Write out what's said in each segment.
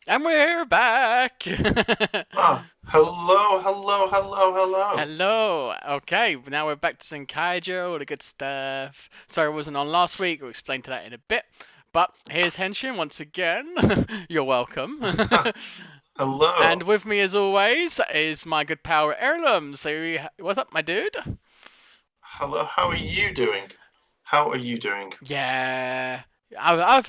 And we're back! Ah, hello, hello, hello, hello. Hello! Okay, now we're back to Zenkaiger, all the good stuff. Sorry I wasn't on last week, we'll explain to that in a bit. But here's Henshin once again. You're welcome. And Hello. with me as always is my good power Airlim. So, what's up, my dude? Hello, how are you doing? How are you doing? Yeah, I've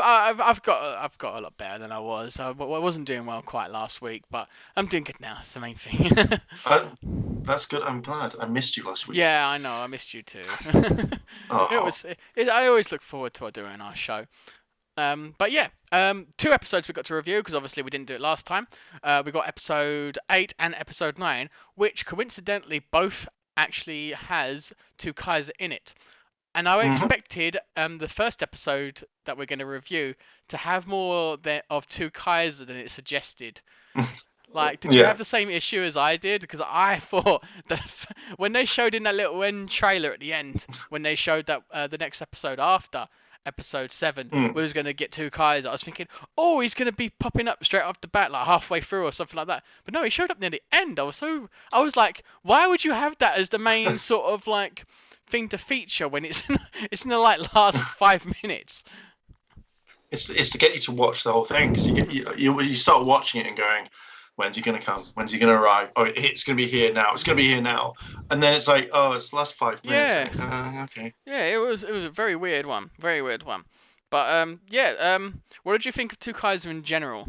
got a lot better than I was. I wasn't doing well quite last week, but I'm doing good now. That's the main thing. Uh, that's good. I'm glad. I missed you last week. Yeah, I know. I missed you too. It Oh. was. I always look forward to doing our show. But yeah, two episodes we got to review because obviously we didn't do it last time. We got episode 8 and episode 9, which coincidentally both actually has two Kaiser in it. And I Hmm. expected the first episode that we're going to review to have more of two Kaiser than it suggested. Like, did you Yeah. have the same issue as I did? Because I thought that when they showed in that little end trailer at the end, when they showed that the next episode after episode 7 Mm. we was going to get two Kaiser, I was thinking, oh, he's going to be popping up straight off the bat, like halfway through or something like that. But no, he showed up near the end. I was like, why would you have that as the main sort of like thing to feature when it's in the like last 5 minutes? It's to get you to watch the whole thing because you start watching it and going, when's he gonna come? When's he gonna arrive? Oh, it's gonna be here now. It's gonna be here now. And then it's like, oh, it's the last 5 minutes. Yeah, Like, okay. yeah, it was a very weird one, very weird one. But yeah, what did you think of Two Kaiser in general?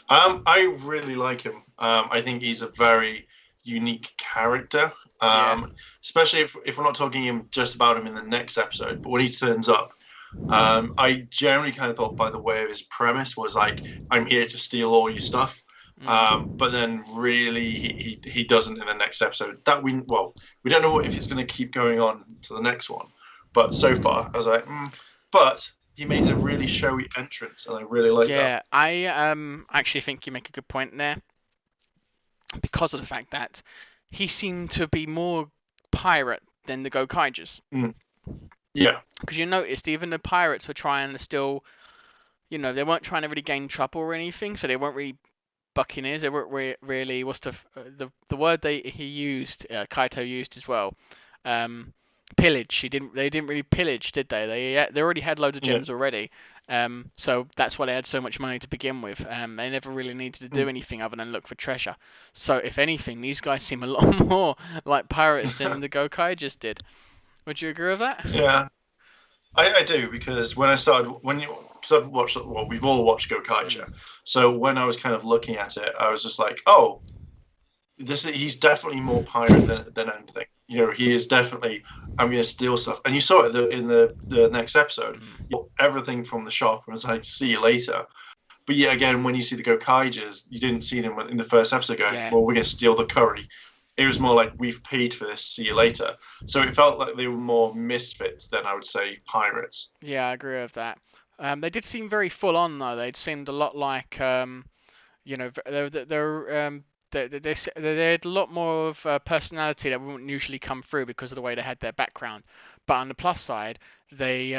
I really like him. I think he's a very unique character. Yeah. Especially if we're not talking him just about him in the next episode, but when he turns up, I generally kind of thought by the way of his premise was like, I'm here to steal all your stuff. Mm. But then really he doesn't in the next episode. That we don't know if it's going to keep going on to the next one. But so far, I was like, but he made a really showy entrance, and I really like that. Yeah, I actually think you make a good point there because of the fact that he seemed to be more pirate than the Gokaigers. Mm, yeah. Because you noticed even the pirates were trying to still, they weren't trying to really gain trouble or anything, so they weren't really buccaneers. They weren't really what's the word he used, Kaito used as well. Um, Pillage. They didn't really pillage, did they? They already had loads of Yeah. gems already. So that's why they had so much money to begin with. They never really needed to do Mm. anything other than look for treasure. So if anything, these guys seem a lot more like pirates than the Gokai just did. Would you agree with that? Yeah, I do because when I started when you because I've watched well we've all watched Gokaiger, Mm. so when I was kind of looking at it, I was just like, oh, this he's definitely more pirate than anything. He is definitely I'm going to steal stuff, and you saw it in the next episode. Mm. You got everything from the shop and was like, see you later. But yet again, when you see the Gokaigers, you didn't see them in the first episode going, Yeah. well, we're going to steal the curry. It was more like we've paid for this. See you later. So it felt like they were more misfits than I would say pirates. Yeah, I agree with that. They did seem very full on though. They seemed a lot like they had a lot more of personality that wouldn't usually come through because of the way they had their background. But on the plus side, they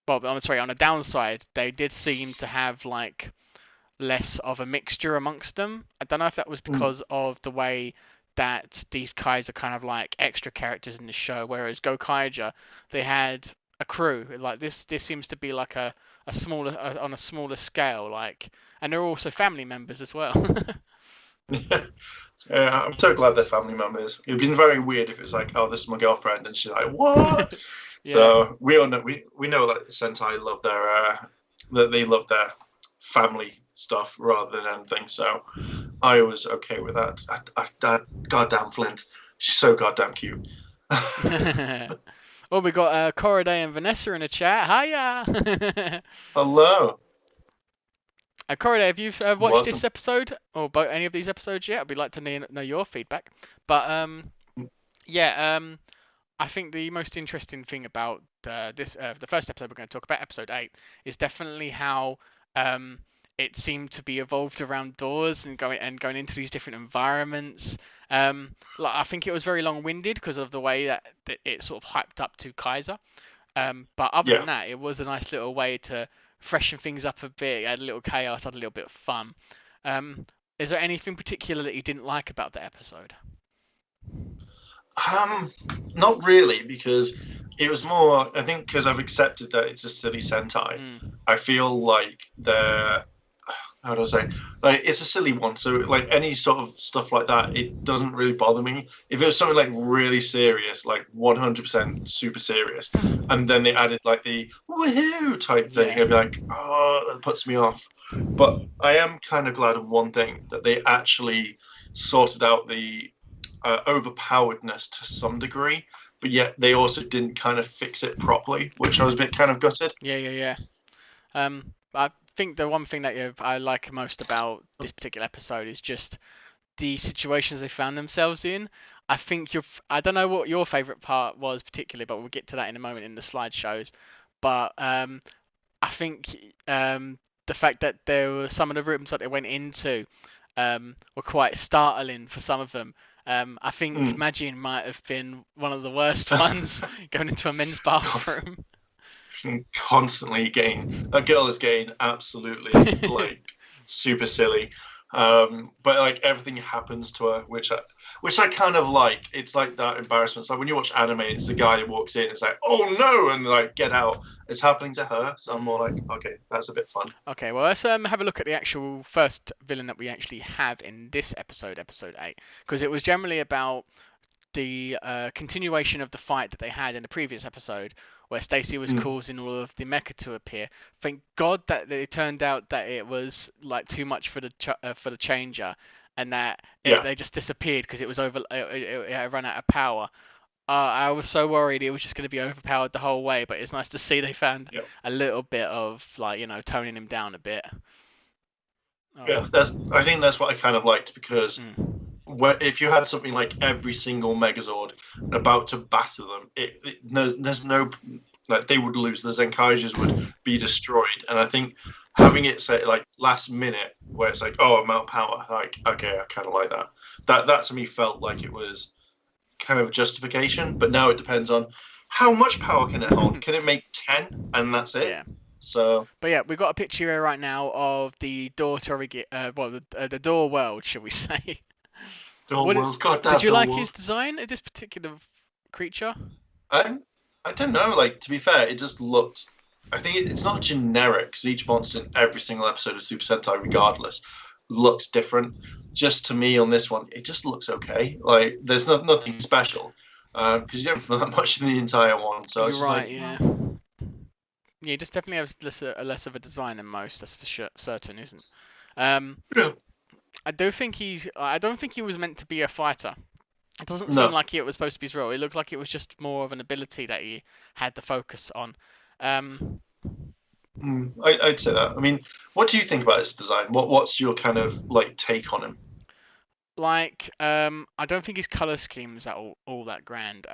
well, I'm sorry, on the downside, they did seem to have like less of a mixture amongst them. I don't know if that was Mm. because of the way that these Kais are kind of like extra characters in the show, whereas Gokaiger, they had a crew. Like this seems to be like a smaller on a smaller scale, like, and they're also family members as well. Yeah, I'm so glad they're family members. It'd been very weird if it was like, oh, this is my girlfriend, and she's like, what? Yeah, So we all know we know that Sentai love their that they love their family stuff rather than anything. So I was okay with that. Goddamn Flint, she's so goddamn cute. well, we got Corriday and Vanessa in the chat. Hiya! Hello, Corriday, have you watched this welcome. episode or any of these episodes yet? I'd like to know your feedback. But yeah, I think the most interesting thing about the first episode we're going to talk about, episode 8, is definitely how um, it seemed to be evolved around doors and going into these different environments. Like I think it was very long-winded because of the way that it sort of hyped up to Kaiser. But other Yeah. than that, it was a nice little way to freshen things up a bit. Add a little chaos, add a little bit of fun. Um, is there anything particular that you didn't like about the episode? Not really, because it was more. I think because I've accepted that it's a silly Sentai. Mm. I feel like they're how do I say? Like it's a silly one. So like any sort of stuff like that, it doesn't really bother me. If it was something like really serious, like 100% super serious, and then they added like the woohoo type thing, Yeah. I'd be like, oh, that puts me off. But I am kind of glad of one thing, that they actually sorted out the overpoweredness to some degree, but yet they also didn't kind of fix it properly, which I was a bit kind of gutted. Yeah. I think the one thing that I like most about this particular episode is just the situations they found themselves in. I think I don't know what your favorite part was particularly, but we'll get to that in a moment in the slideshows. But I think the fact that there were some of the rooms that they went into were quite startling for some of them. I think Magin might have been one of the worst ones going into a men's bathroom. Constantly getting that girl is getting absolutely like super silly, but like everything happens to her, which I kind of like. It's like that embarrassment. It's like when you watch anime, it's the guy that walks in, it's like, oh no, and like get out. It's happening to her, so I'm more like, okay, that's a bit fun. Okay, well, let's have a look at the actual first villain that we actually have in this episode, episode 8, because it was generally about the continuation of the fight that they had in the previous episode, where Stacy was causing all of the mecha to appear. Thank God that it turned out that it was like too much for the changer, and that they just disappeared because it was it ran out of power. I was so worried it was just going to be overpowered the whole way, but it's nice to see they found a little bit of like toning him down a bit. Yeah, I think that's what I kind of liked, because if you had something like every single Megazord about to batter them, there's no like they would lose. The Zenkaigers would be destroyed, and I think having it say like last minute where it's like, oh, amount of power, like okay, I kind of like that. That to me felt like it was kind of justification, but now it depends on how much power can it hold. Can it make 10 and that's it? Yeah. So, but yeah, we've got a picture here right now of the door the door world, shall we say? Did you like his design of this particular creature? I don't know. Like, to be fair, it just looked. I think it's not generic, because each monster in every single episode of Super Sentai, regardless, looks different. Just to me on this one, it just looks okay. Like, there's nothing special, because you don't feel that much in the entire one. So you're right, yeah. Yeah, it just definitely has less of a design than most. That's for certain, isn't? Yeah. I don't think he was meant to be a fighter. It doesn't seem like it was supposed to be his role. It looked like it was just more of an ability that he had the focus on. I'd say that. I mean, what do you think about his design? What's your kind of like take on him? Like, I don't think his color scheme is all that grand.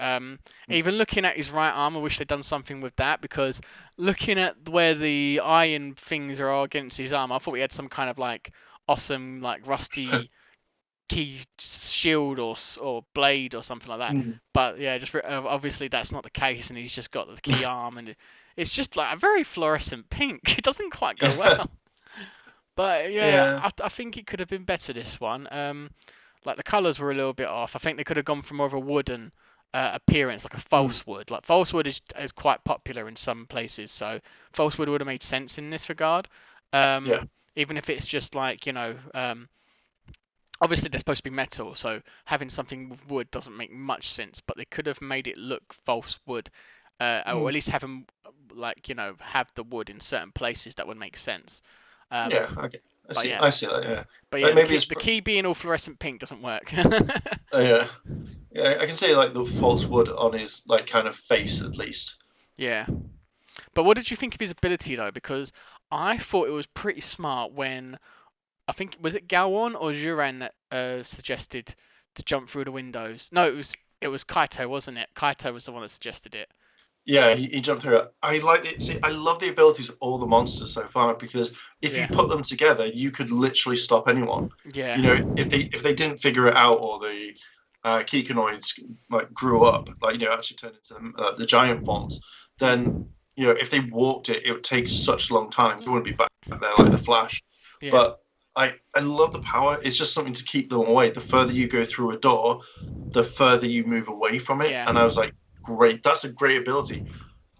Even looking at his right arm, I wish they'd done something with that, because looking at where the iron things are against his arm, I thought he had some kind of like awesome like rusty key shield or blade or something like that. But yeah, just obviously that's not the case, and he's just got the key arm, and it's just like a very fluorescent pink. It doesn't quite go well. But yeah. I think it could have been better, this one. Like the colours were a little bit off. I think they could have gone for more of a wooden appearance, like a false wood. Like false wood is quite popular in some places, so false wood would have made sense in this regard. Even if it's just like obviously they're supposed to be metal, so having something with wood doesn't make much sense. But they could have made it look false wood, or at least have them like have the wood in certain places that would make sense. Okay. I see that. Yeah. But yeah, like maybe the key being all fluorescent pink doesn't work. Yeah, I can see like the false wood on his like kind of face at least. Yeah. But what did you think of his ability though? Because I thought it was pretty smart when I think was it Galwan or Juran that suggested to jump through the windows. No, it was Kaito, wasn't it? Kaito was the one that suggested it. Yeah, he jumped through it. I like it. See, I love the abilities of all the monsters so far, because if you put them together, you could literally stop anyone. Yeah. If they didn't figure it out, or the Kikanoids like grew up, like actually turned into the giant forms, then if they walked it, it would take such a long time. They wouldn't be back there like the Flash. Yeah. But I love the power. It's just something to keep them away. The further you go through a door, the further you move away from it. Yeah. And I was like, great, that's a great ability.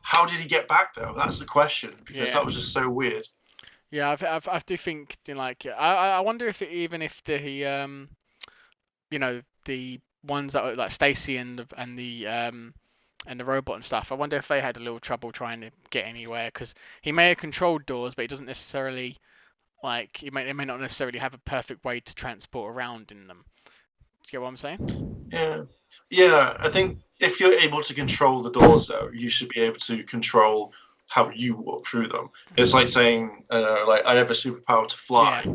How did he get back though? That's the question, because that was just so weird. Yeah, I do think like I wonder if if the the ones that are like Stacy and the robot and stuff. I wonder if they had a little trouble trying to get anywhere, because he may have controlled doors, but he doesn't necessarily they may not necessarily have a perfect way to transport around in them. Do you get what I'm saying? Yeah. I think if you're able to control the doors, though, you should be able to control how you walk through them. It's like saying, like I have a superpower to fly,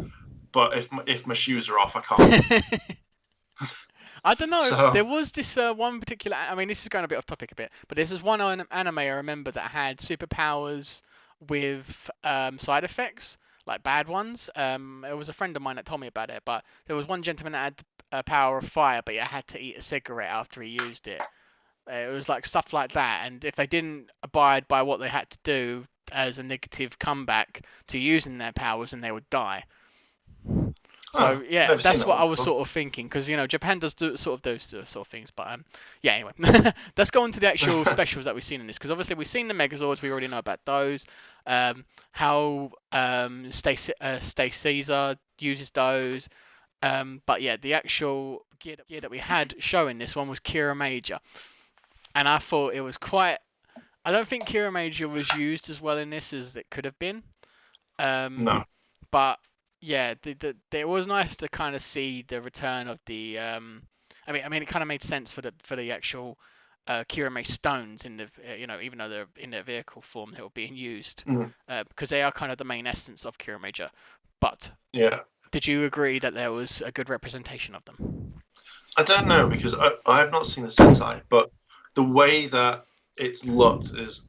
but if my shoes are off, I can't. I don't know. So... There was this one particular. I mean, this is going a bit off topic a bit, but there's this one anime I remember that had superpowers with side effects, like bad ones. It was a friend of mine that told me about it, but there was one gentleman that had a power of fire, but he had to eat a cigarette after he used it. It was like stuff like that, and if they didn't abide by what they had to do as a negative comeback to using their powers, then they would die. So yeah, that's what I was sort of thinking, because Japan does sort of those sort of things. But yeah, anyway, let's go on to the actual specials that we've seen in this, because obviously we've seen the Megazords, we already know about those. How Stay Caesar uses those. But yeah, the actual gear that we had showing this one was Kira Major, and I thought it was quite. I don't think Kira Major was used as well in this as it could have been. No. But yeah, it was nice to kind of see the return of the. I mean, it kind of made sense for the actual Kirame stones in the even though they're in their vehicle form, they were being used because they are kind of the main essence of Kira Major. But yeah, did you agree that there was a good representation of them? I don't know, because I have not seen the Sentai, but the way that it's looked is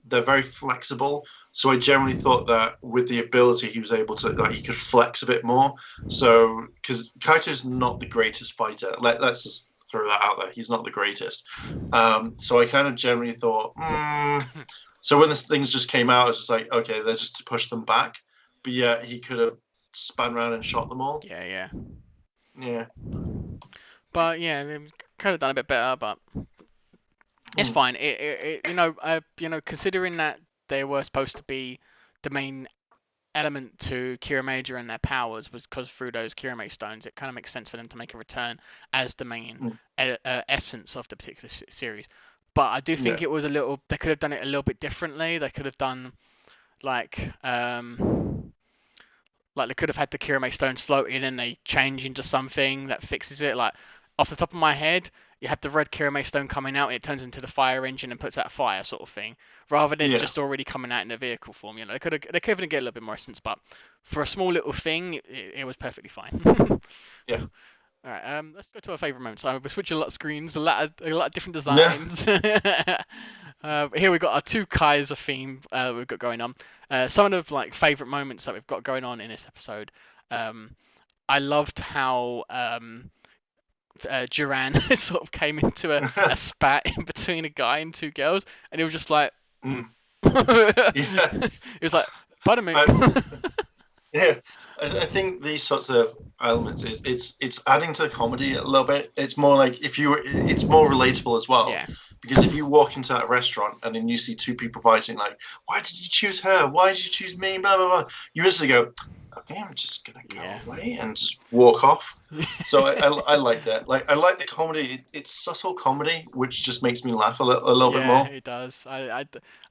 they're very flexible. So I generally thought that with the ability, he was able to he could flex a bit more. So because Kaito's not the greatest fighter, let's just throw that out there. He's not the greatest. So I kind of generally thought. So when this things just came out, it's just like, okay, they're just to push them back. But yeah, he could have spun around and shot them all. Yeah. But yeah, they could have done a bit better, but it's fine. Considering that they were supposed to be the main element to Kira Major and their powers, was because through those Kirame stones, it kind of makes sense for them to make a return as the main essence of the particular series. But I do think it was they could have done it a little bit differently. They could have done like they could have had the Kirame stones floating and they change into something that fixes it. Like off the top of my head, you have the red Kirame stone coming out and it turns into the fire engine and puts out fire, sort of thing, rather than just already coming out in the vehicle form. They could have get a little bit more essence, but for a small little thing, it was perfectly fine. Yeah. All right. Let's go to our favorite moments. So we're switching a lot of screens, a lot of different designs. Here we got our Twokaizer theme we've got going on. Some of the favorite moments that we've got going on in this episode. I loved how Duran sort of came into a spat in between a guy and two girls, and it was just like, it was like, pardon me. Yeah, I think these sorts of elements it's adding to the comedy a little bit. It's more like it's more relatable as well. Yeah. Because if you walk into a restaurant and then you see two people fighting, like, why did you choose her? Why did you choose me? Blah blah blah. You instantly go, okay, I'm just gonna go away and just walk off. So I like that. I like the comedy. It's subtle comedy, which just makes me laugh a little bit more. Yeah, it does.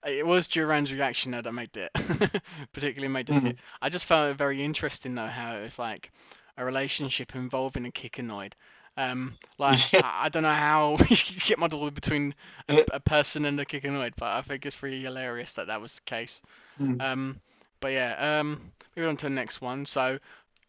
It was Duran's reaction that made it particularly made this hit. I just found it very interesting though how it was like a relationship involving a Kikanoid. I don't know how you get muddled between a person and a Kikanoid, but I think it's pretty hilarious that was the case. But yeah, moving on to the next one. So,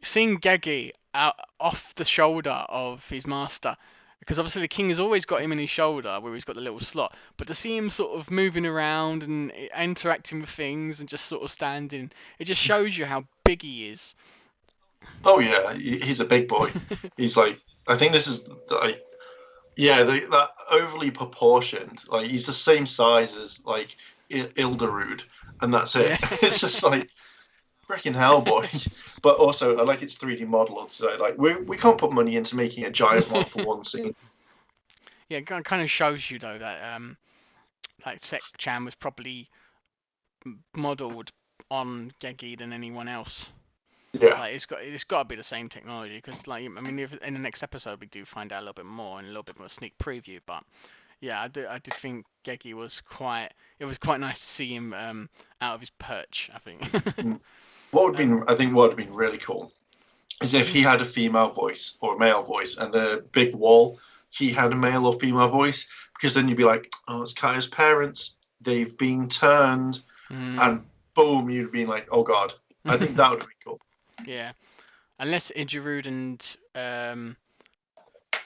seeing Gegi out off the shoulder of his master, because obviously the king has always got him in his shoulder where he's got the little slot, but to see him sort of moving around and interacting with things and just sort of standing, it just shows you how big he is. Oh yeah, he's a big boy. He's like, I think this is that overly proportioned. Like he's the same size as Ilderude, and that's it. Yeah. It's just like freaking hell, boy. But also, I like its 3D model. So like, we can't put money into making a giant one for one scene. Yeah, it kind of shows you though that like Sek-chan was probably modelled on Gegi than anyone else. Yeah. Like it's got to be the same technology because like I mean if in the next episode we do find out a little bit more and a little bit more sneak preview, but yeah I did think Gegi was quite it was quite nice to see him out of his perch, I think. What would um, been I think what would have been really cool is if he had a female voice or a male voice, and the big wall he had a male or female voice, because then you'd be like, oh, it's Kaya's parents. They've been turned, and boom, you'd be like, oh god. I think that would be cool. Yeah, unless Ijirude and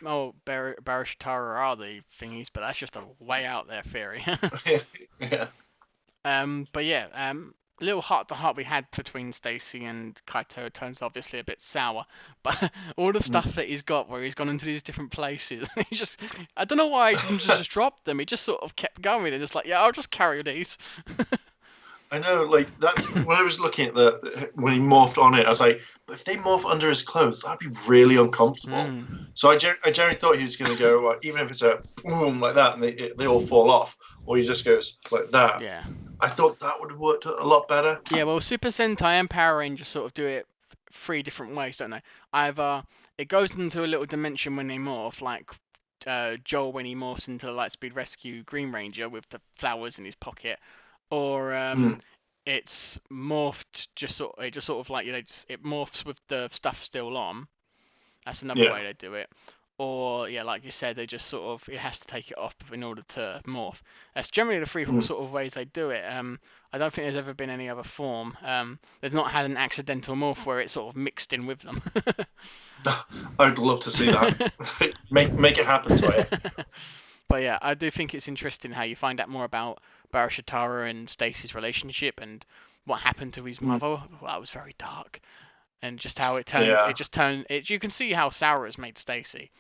Barashitara are the thingies, but that's just a way out there theory. Yeah. But yeah, a little heart to heart we had between Stacy and Kaito turns obviously a bit sour, but all the stuff that he's got where he's gone into these different places, he just, I don't know why he didn't just drop them. He just sort of kept going and just like, yeah, I'll just carry these. I know, like that. When I was looking at when he morphed on it, I was like, but if they morph under his clothes, that'd be really uncomfortable. So I generally thought he was going to go, even if it's a boom like that, and they all fall off, or he just goes like that. Yeah. I thought that would have worked a lot better. Yeah, well, Super Sentai and Power Rangers sort of do it three different ways, don't they? Either it goes into a little dimension when they morph, like Joel when he morphs into the Lightspeed Rescue Green Ranger with the flowers in his pocket, or it's morphed it just sort of like it morphs with the stuff still on. That's another way they do it. Or yeah, like you said, they just sort of it has to take it off in order to morph. That's generally the three sort of ways they do it. I don't think there's ever been any other form. They've not had an accidental morph where it's sort of mixed in with them. I'd love to see that. make it happen, Toya. But yeah, I do think it's interesting how you find out more about Barashitara and Stacy's relationship and what happened to his mother. Well, that was very dark. And just how it turned, you can see how sour it's made Stacy.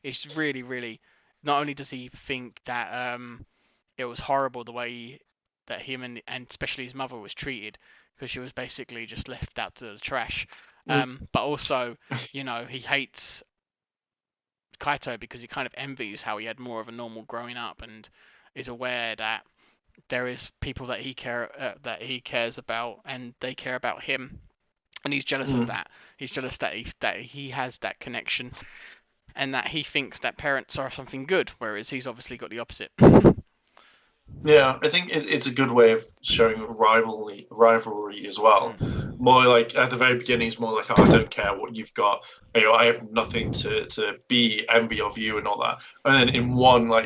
It's really, really. Not only does he think that it was horrible the way that him and especially his mother was treated, because she was basically just left out to the trash. But also, he hates Kaito because he kind of envies how he had more of a normal growing up and is aware that there is people that he cares about and they care about him. And he's jealous of that. He's jealous that he has that connection, and that he thinks that parents are something good, whereas he's obviously got the opposite. Yeah, I think it's a good way of showing rivalry as well. More like at the very beginning, it's more like, oh, I don't care what you've got. I have nothing to be envy of you and all that. And then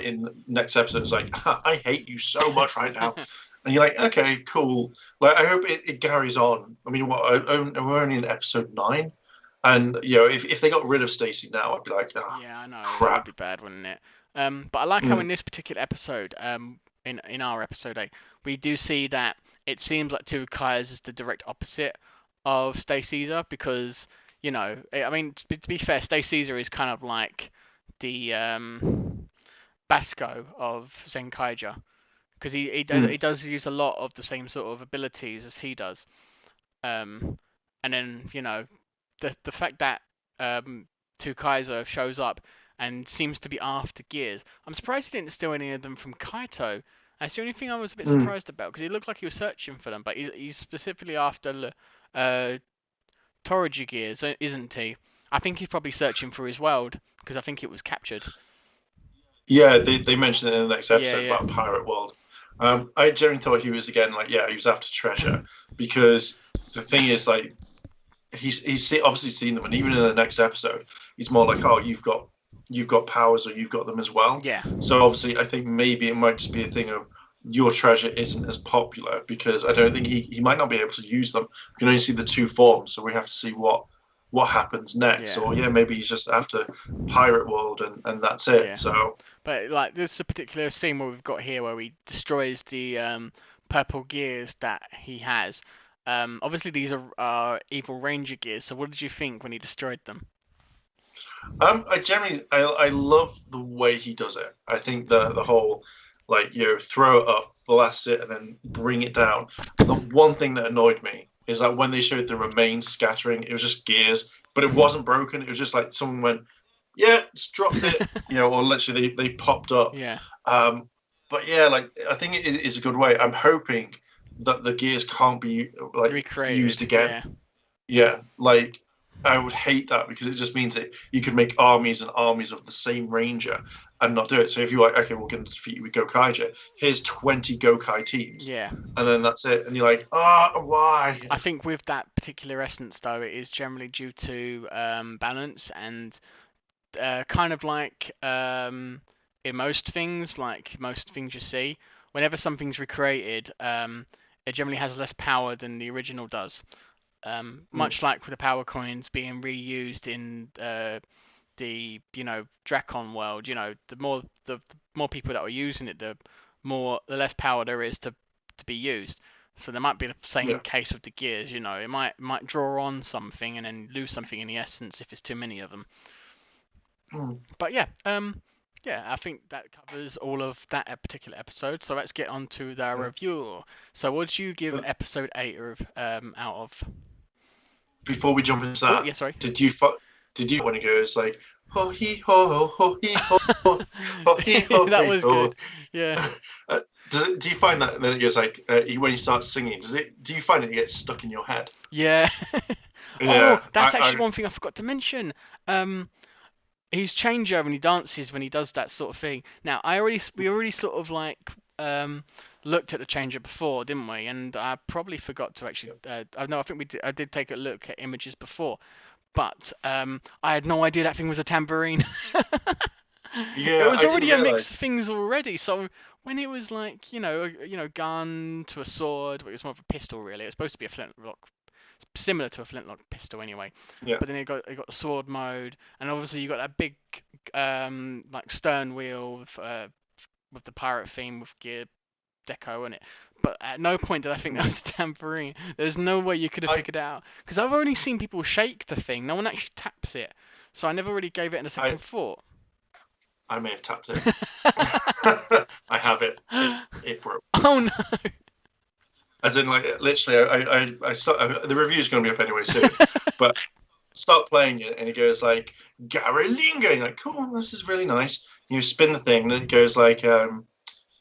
in next episode, it's like, I hate you so much right now. And you're like, okay, cool. Like, I hope it carries on. I mean, we're only in episode 9, and if they got rid of Stacy now, I'd be like, oh, yeah, I know, crap. that would be bad, wouldn't it? But I like how in this particular episode, in our episode 8, we do see that it seems like Twokaizer is the direct opposite of Stay Caesar, because I mean, to be fair, Stay Caesar is kind of like the Basco of Zenkaiger, because he does use a lot of the same sort of abilities as he does. And then the fact that Twokaizer shows up and seems to be after gears, I'm surprised he didn't steal any of them from Kaito. That's the only thing I was a bit surprised about, because he looked like he was searching for them, but he's specifically after Toraji gears, isn't he? I think he's probably searching for his world, because I think it was captured. Yeah, they mentioned it in the next episode about Pirate World. I generally thought he was again he was after treasure, because the thing is, like, he's obviously seen them, and even in the next episode, he's more like, oh, you've got powers, or you've got them as well. Yeah. So obviously, I think maybe it might just be a thing of your treasure isn't as popular, because I don't think he might not be able to use them. You can only see the 2 forms, so we have to see what happens next. Or maybe he's just after Pirate World, and that's it. Yeah. So, but like, there's a particular scene where we've got here where he destroys the purple gears that he has. Obviously these are evil ranger gears. So what did you think when he destroyed them? I love the way he does it. I think the whole like throw it up, blast it, and then bring it down. The one thing that annoyed me is that when they showed the remains scattering, it was just gears, but it wasn't broken. It was just like someone went, yeah, just dropped it, or literally they popped up. Yeah. But yeah, like I think it is a good way. I'm hoping that the gears can't be like Recreated, used again. Yeah, like I would hate that because it just means that you could make armies and armies of the same ranger and not do it. So if you're like, okay, we're going to defeat you with Gokaiger, here's 20 Gokai teams. Yeah. And then that's it. And you're like, why? I think with that particular essence, though, it is generally due to balance and kind of like in most things you see, whenever something's recreated, it generally has less power than the original does. Much like with the power coins being reused in the Drakon world, the more people that are using it, the less power there is to be used. So there might be the same case with the gears. It might draw on something and then lose something in the essence if it's too many of them. But yeah, I think that covers all of that particular episode. So let's get on to the review. So what did you give episode 8 out of? Before we jump into that, yeah, sorry. Did you when it goes like ho he ho ho he ho ho he ho? That was good. Yeah. Do you find that then it goes like when you start singing? Do you find it gets stuck in your head? Yeah. Yeah. That's actually one thing I forgot to mention. He's changeover and he dances when he does that sort of thing. Now we already sort of like looked at the changer before, didn't we? And I probably forgot to actually. I think I did take a look at images before, but I had no idea that thing was a tambourine. Yeah, it was already a mix of things already. So when it was like gun to a sword, but it was more of a pistol really. It's supposed to be a flintlock, similar to a flintlock pistol anyway. Yeah. But then you got the sword mode, and obviously you got that big like stern wheel with the pirate theme with gear deco in it. But at no point did I think that was a tambourine. There's no way you could have figured it out because I've only seen people shake the thing. No one actually taps it, so I never really gave it a second thought. I may have tapped it. I have it. It broke. Oh no! As in, like, literally, I the review's going to be up anyway soon. But start playing it, and it goes like Garalinga. And you're like, cool, this is really nice. You spin the thing, and then it goes like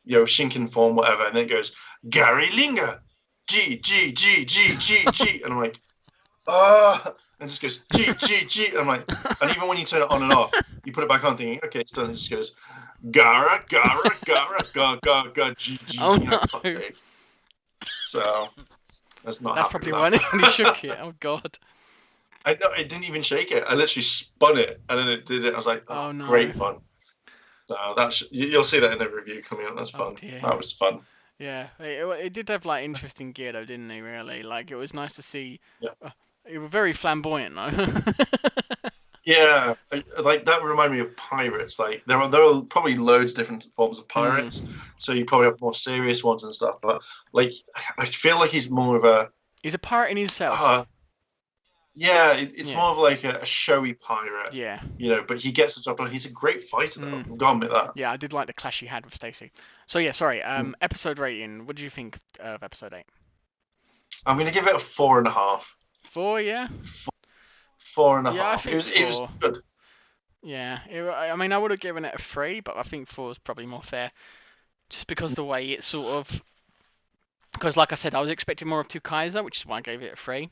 Shinken form, whatever, and then it goes Garalinga, G G G G G G, and I'm like, and it just goes G G G. And I'm like, and even when you turn it on and off, you put it back on, thinking, okay, it's done. It just goes Gara Gara Gara Ga Ga Ga G G. Oh no! So that's probably why he shook it. Oh god! I know it didn't even shake it. I literally spun it, and then it did it. I was like, oh no. Great fun. So you'll see that in the review coming up. That's fun. Dear. That was fun. Yeah, it did have like interesting gear though, didn't it? Really, like it was nice to see. Yeah. It was very flamboyant though. Yeah, like that would remind me of pirates. Like there are probably loads of different forms of pirates, so you probably have more serious ones and stuff. But like, I feel like he's more of a. He's a pirate in himself. Yeah, it's more of like a showy pirate. Yeah. But he gets the job done. He's a great fighter, though. I've got to admit that. Yeah, I did like the clash he had with Stacy. So yeah, sorry. Episode rating. What do you think of episode 8? I'm going to give it a 4.5. 4, yeah. 4.5. Yeah, I think it was good. Yeah, I mean, I would have given it a 3, but I think 4 is probably more fair, just because the way it sort of. Because, like I said, I was expecting more of Twokaizer, which is why I gave it a 3.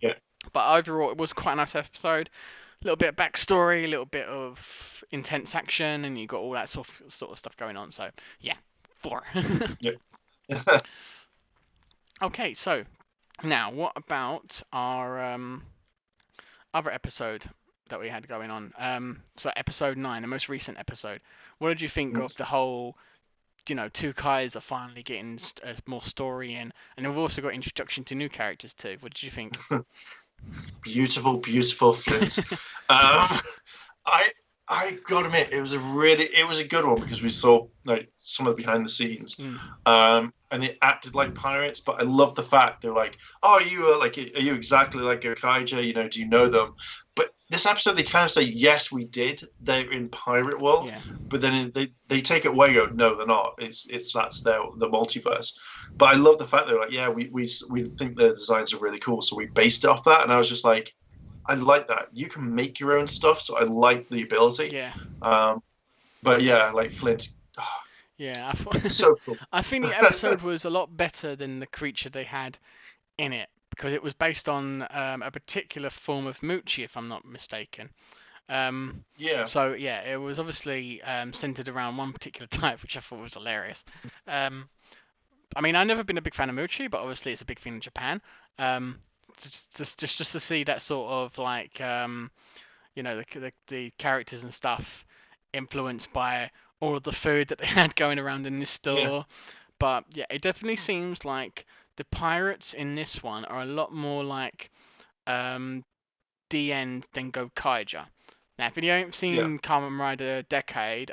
Yeah. But overall, it was quite a nice episode. A little bit of backstory, a little bit of intense action, and you got all that sort of stuff going on. So yeah, 4. Yeah. Okay, so now what about our other episode that we had going on? So episode 9, the most recent episode. What did you think of the whole? Twokaizer finally getting more story in, and we've also got introduction to new characters too. What did you think? Beautiful, beautiful Flint. I gotta admit, it was a good one because we saw like some of the behind the scenes, and they acted like pirates. But I love the fact they're like, "Oh, are you exactly like Zenkaiger? Do you know them?" But this episode they kind of say, yes, we did. They're in pirate world, Yeah. but then they take it away. And go, no, they're not. It's that's the multiverse. But I love the fact they're like, yeah, we think the designs are really cool, so we based it off that. And I was just like, I like that. You can make your own stuff, so I like the ability. Yeah. But yeah, like Flint. Yeah. So cool. I think the episode was a lot better than the creature they had in it because it was based on a particular form of Moochie, if I'm not mistaken. Yeah. So yeah, it was obviously centered around one particular type, which I thought was hilarious. I mean, I've never been a big fan of Moochie, but obviously it's a big thing in Japan. Just to see that sort of like the characters and stuff influenced by all of the food that they had going around in this store. Yeah. But yeah, it definitely seems like the pirates in this one are a lot more like D-End than Gokaiger. Now, if you haven't seen Kamen Rider Decade,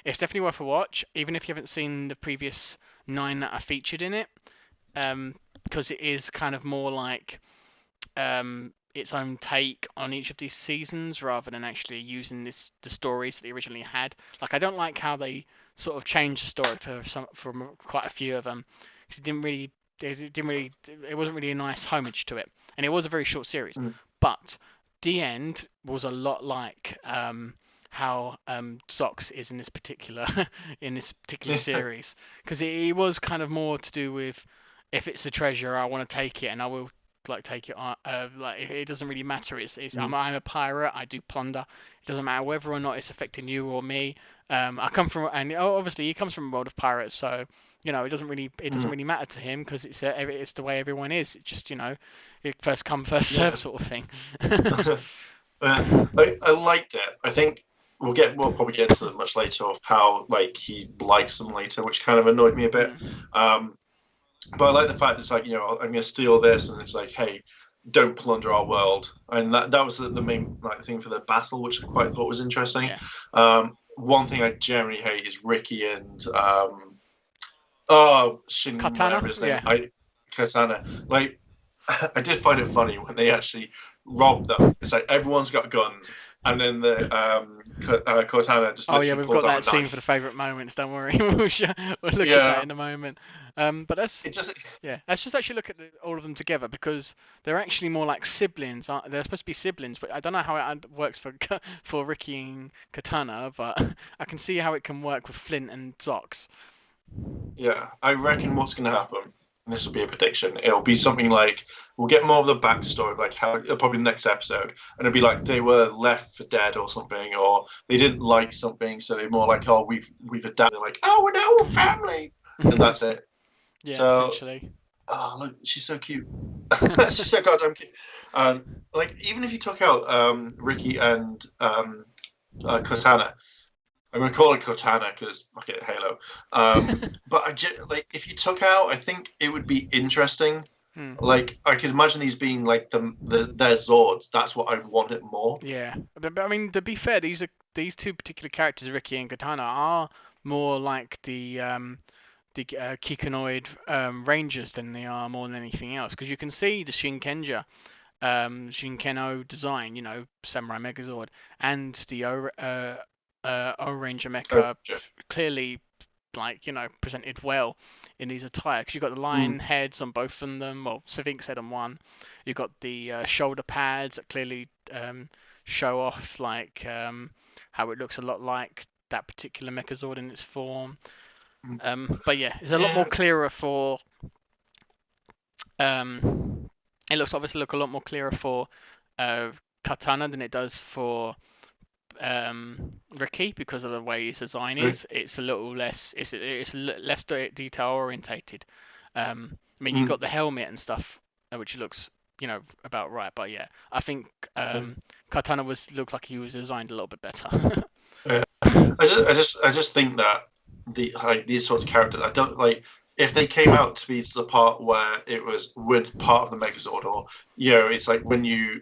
it's definitely worth a watch, even if you haven't seen the previous 9 that are featured in it, because it is kind of more like its own take on each of these seasons rather than actually using the stories that they originally had. Like, I don't like how they sort of changed the story for quite a few of them, because it wasn't really a nice homage to it, and it was a very short series. But the end was a lot like how Zox is in this particular series, because it was kind of more to do with, if it's a treasure, I want to take it, and I will like take it on. Like, it doesn't really matter. I'm a pirate. I do plunder. It doesn't matter whether or not it's affecting you or me. I come from, and obviously he comes from a world of pirates, so it doesn't really matter to him, because it's the way everyone is. It's just it first come first serve sort of thing. I liked it. I think we'll probably get into it much later of how like he likes them later, which kind of annoyed me a bit. But I like the fact it's like, I'm going to steal this, and it's like, hey, don't plunder our world. And that was the main thing for the battle, which I quite thought was interesting. Yeah. One thing I generally hate is Ricky and Shin, Katana? whatever his name. Yeah. Katana. Like, I did find it funny when they actually robbed them. It's like everyone's got guns, and then the Cortana just. Oh yeah, we've got that scene for the favourite moments. Don't worry, we'll look at that in a moment. But that's just actually look at all of them together, because they're actually more like siblings. They're supposed to be siblings, but I don't know how it works for Ricky and Katana, but I can see how it can work with Flint and Zox. Yeah, I reckon what's going to happen, and this will be a prediction, it'll be something like, we'll get more of the backstory, like how probably the next episode, and it'll be like they were left for dead or something, or they didn't like something, so they're more like, oh, we've adapted, like, oh, we're now a family, and that's it. Yeah, potentially. Oh, look, she's so cute. She's so goddamn cute. Like, even if you took out Ricky and Cortana, I'm going to call it Cortana because fuck it, Halo. But if you took out, I think it would be interesting. Like, I could imagine these being like their Zords. That's what I'd want it more. Yeah, but I mean, to be fair, these two particular characters, Ricky and Katana, are more like the Kikonoid Rangers than they are more than anything else. Because you can see the Shinkenger, Shinkeno design, Samurai Megazord, and the O-Ranger Mecha clearly, presented well in these attire. Because you've got the lion heads on both of them, well, Sphinx head on one. You've got the shoulder pads that clearly show off, how it looks a lot like that particular Megazord in its form. But yeah, it's a lot more clearer for. It looks obviously a lot more clearer for Katana than it does for Ricky, because of the way his design is. It's a little less. It's less detail orientated. I mean, you've got the helmet and stuff, which looks about right. But yeah, I think Katana looked like he was designed a little bit better. I just think that these sorts of characters, I don't like if they came out to be to the part where it was with part of the Megazord, or it's like when you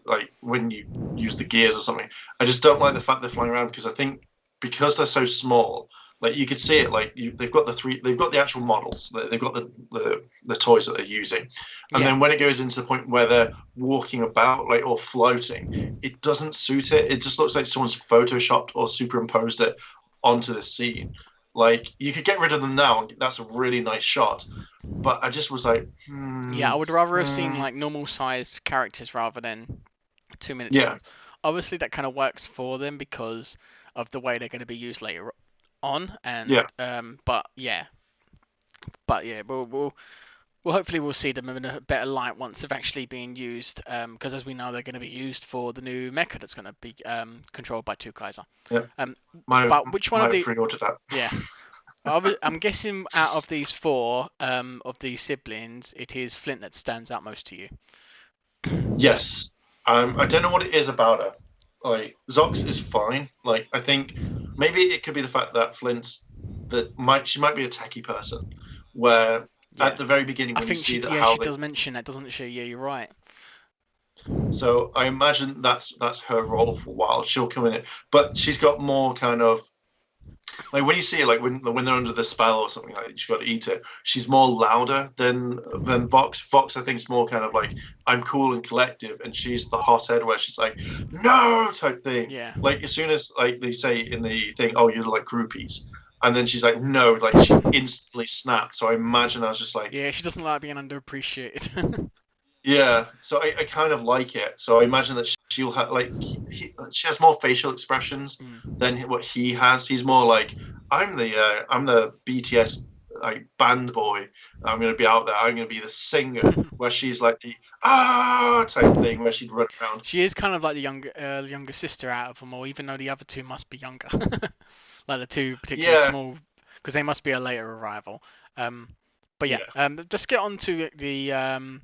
use the gears or something. I just don't like the fact they're flying around, because I think because they're so small, Like you could see it. Like they've got the actual models. They've got the toys that they're using, and then when it goes into the point where they're walking about like or floating, it doesn't suit it. It just looks like someone's photoshopped or superimposed it onto the scene. Like you could get rid of them now. That's a really nice shot. But I just was like, I would rather have seen like normal sized characters rather than 2 minutes. Yeah. Obviously, that kind of works for them because of the way they're going to be used later on. And we'll hopefully see them in a better light once they've actually been used. Because as we know, they're going to be used for the new mecha that's going to be controlled by Twokaizer. Yeah. But which one of the pre-ordered that? Yeah. I'm guessing out of these four of these siblings, it is Flint that stands out most to you. Yes. I don't know what it is about her. Like Zox is fine. Like I think maybe it could be the fact that she might be a techie person, where at the very beginning when you see that she does mention that, doesn't she? Yeah, you're right. So I imagine that's her role for a while. She'll come in, but she's got more kind of like when you see it, like when they're under the spell or something, like she's got to eat it. She's more louder than Vox. Vox, I think, is more kind of like I'm cool and collective, and she's the hothead where she's like no type thing. Yeah. Like as soon as like they say in the thing, oh you're like groupies, and then she's like no, like she instantly snapped. So I imagine I was just like she doesn't like being underappreciated. Yeah, so I kind of like it. So I imagine that she'll have like she has more facial expressions than what he has. He's more like I'm the BTS like band boy. I'm gonna be out there. I'm gonna be the singer. Where she's like the type thing where she'd run around. She is kind of like the younger sister out of them all, even though the other two must be younger. Like the two particularly small, because they must be a later arrival. But just get on to the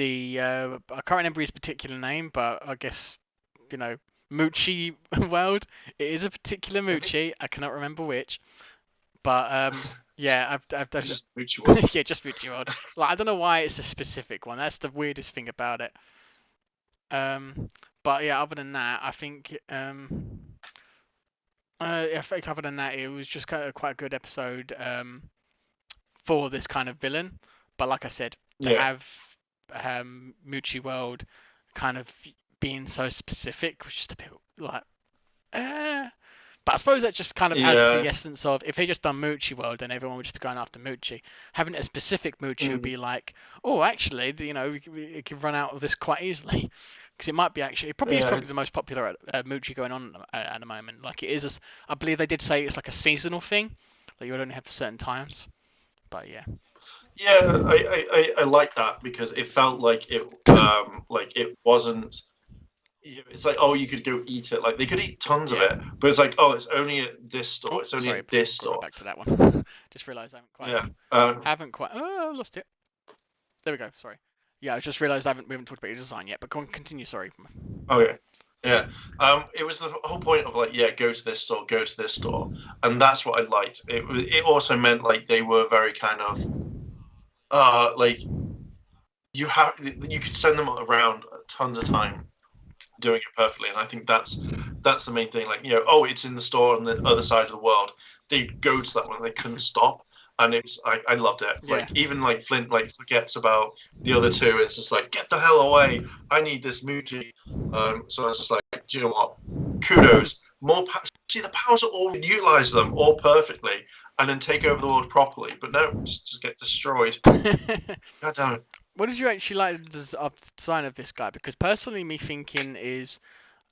I can't remember his particular name, but I guess Moochie World. It is a particular Moochie. I cannot remember which, but I've just Moochie World. Yeah, just Moochie World. Like I don't know why it's a specific one. That's the weirdest thing about it. But yeah, other than that, I think other than that, it was just kind of quite a good episode for this kind of villain. But like I said, they have Moochie World kind of being so specific was just a bit like but I suppose that just kind of adds to the essence of if they just done Moochie World, then everyone would just be going after Moochie. Having a specific Moochie would be like, oh actually it can run out of this quite easily, because it might be actually probably the most popular Moochie going on at the moment. Like it is I believe they did say it's like a seasonal thing that you would only have for certain times, but yeah, I like that because it felt like it wasn't. It's like you could go eat it. Like they could eat tons of it, but it's like it's only at this store. It's only at this store. Back to that one. Just realised I haven't quite. Oh, I lost it. There we go. Sorry. Yeah, I just realised we haven't talked about your design yet. But continue. Sorry. Okay. Yeah. It was the whole point of like go to this store, and that's what I liked. It also meant like they were very kind of like you could send them around tons of time doing it perfectly, and I think that's the main thing. Like it's in the store on the other side of the world. They'd go to that one, they couldn't stop, and I loved it. Like even like Flint like forgets about the other two. It's just like get the hell away. I need this Moochie. So I was just like, do you know what? Kudos. More see the powers are all utilize them all perfectly, and then take over the world properly. But no, just get destroyed. God damn it. What did you actually like the design of this guy? Because personally, me thinking is,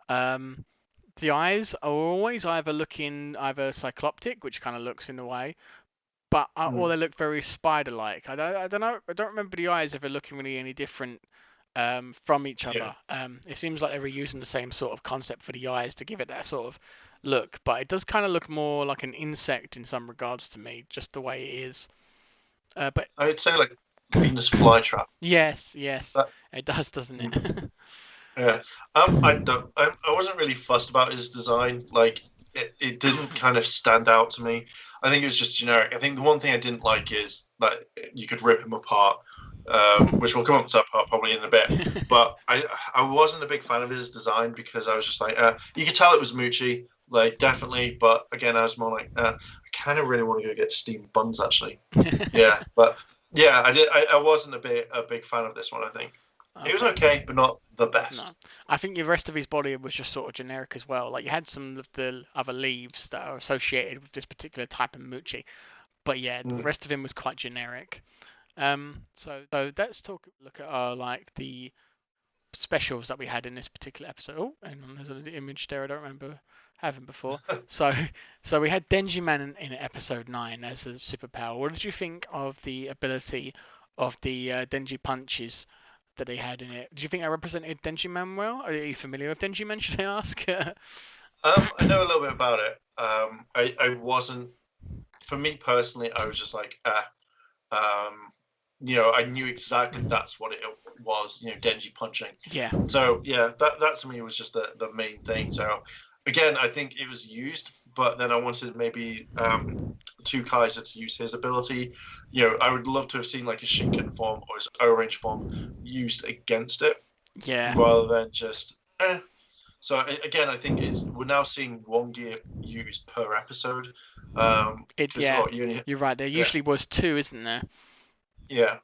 the eyes are always either cycloptic, which kind of looks in a way, but or they look very spider-like. I don't know. I don't remember the eyes ever looking really any different from each other. It seems like they were using the same sort of concept for the eyes to give it that sort of look, but it does kind of look more like an insect in some regards to me, just the way it is. But I would say like Venus flytrap. Yes, it does, doesn't it? Yeah. I wasn't really fussed about his design. Like it didn't kind of stand out to me. I think it was just generic. I think the one thing I didn't like is that you could rip him apart, which we'll come up to that part probably in a bit. But I wasn't a big fan of his design because I was just like, you could tell it was Moochie. like definitely. But again, I was more like, I kind of really want to go get steamed buns actually. Yeah, but yeah, I wasn't a big fan of this one. I think it was okay, but not the best. No, I think the rest of his body was just sort of generic as well. Like you had some of the other leaves that are associated with this particular type of Muchi, but yeah, the rest of him was quite generic. So let's look at our like the specials that we had in this particular episode. Oh, hang on, there's an image there I don't remember having before. so we had Denji Man in episode 9 as a superpower. What did you think of the ability of the Denji punches that they had in it? Do you think I represented Denji Man well? Are you familiar with Denji Man, should I ask? I know a little bit about it. I wasn't. For me personally, I was just like, I knew exactly that's what it was. Denji punching. Yeah. So yeah, that to me was just the main thing. So again, I think it was used, but then I wanted maybe Twokaizer to use his ability. I would love to have seen like a Shinken form or his O-Range form used against it. Yeah. Rather than just. So again, I think we're now seeing one gear used per episode. You're right. There usually was 2, isn't there? Yeah.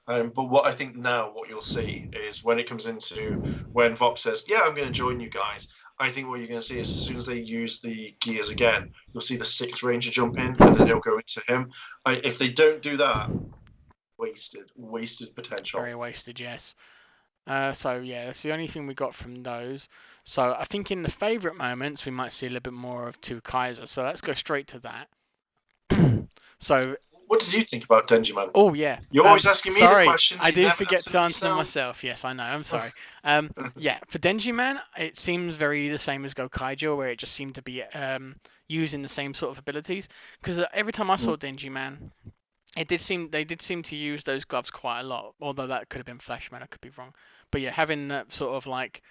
But what I think now, what you'll see is when it comes into when Vox says, "Yeah, I'm going to join you guys." I think what you're going to see is as soon as they use the gears again, you'll see the 6th Ranger jump in, and then it'll go into him. If they don't do that, wasted potential. Very wasted, yes. So yeah, that's the only thing we got from those. So I think in the favourite moments we might see a little bit more of Twokaizer. So let's go straight to that. So what did you think about Denji Man? Oh yeah, you're always asking me the questions. I do forget to answer them myself. Yes, I know. I'm sorry. Yeah, for Denji Man, it seems very the same as Gokaiger, where it just seemed to be using the same sort of abilities. Because every time I saw Denji Man, they did seem to use those gloves quite a lot. Although that could have been Flashman, I could be wrong. But yeah, having that sort of like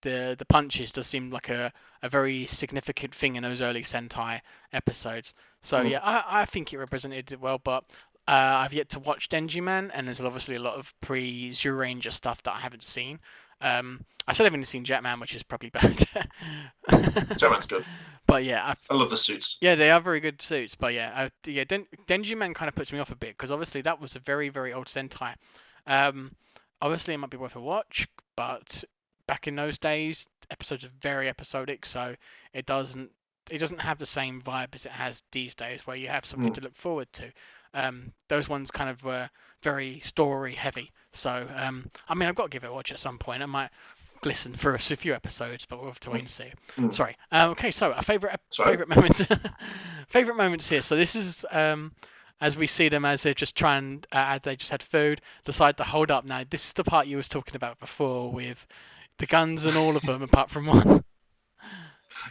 the punches does seem like a very significant thing in those early Sentai episodes. So yeah, I think it represented it well, but I've yet to watch Denji Man, and there's obviously a lot of pre-Zyuranger stuff that I haven't seen. I still haven't seen Jetman, which is probably bad. Jetman's good. But yeah, I love the suits. Yeah, they are very good suits. But yeah, Denji Man kind of puts me off a bit because obviously that was a very, very old Sentai. Obviously it might be worth a watch, but back in those days, episodes are very episodic, so it doesn't have the same vibe as it has these days, where you have something to look forward to. Those ones kind of were very story heavy. So I mean, I've got to give it a watch at some point. I might listen for a few episodes, but we'll have to wait and see. Sorry. Okay, so our favorite moments. Favorite moments here. So this is as we see them as they're just trying, they just had food, decide to hold up. Now this is the part you was talking about before with the guns and all of them apart from one.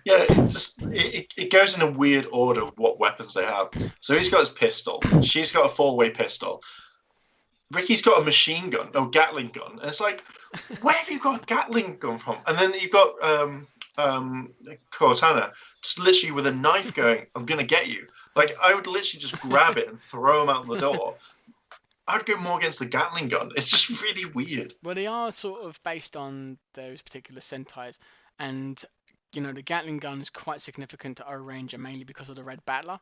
Yeah, it goes in a weird order of what weapons they have. So he's got his pistol. She's got a 4-way pistol. Ricky's got a machine gun, no Gatling gun. And it's like, where have you got a Gatling gun from? And then you've got Cortana just literally with a knife going, "I'm gonna get you." Like I would literally just grab it and throw him out the door. I'd go more against the Gatling gun. It's just really weird. Well, they are sort of based on those particular Sentais, and the Gatling gun is quite significant to O-Ranger mainly because of the Red Battler.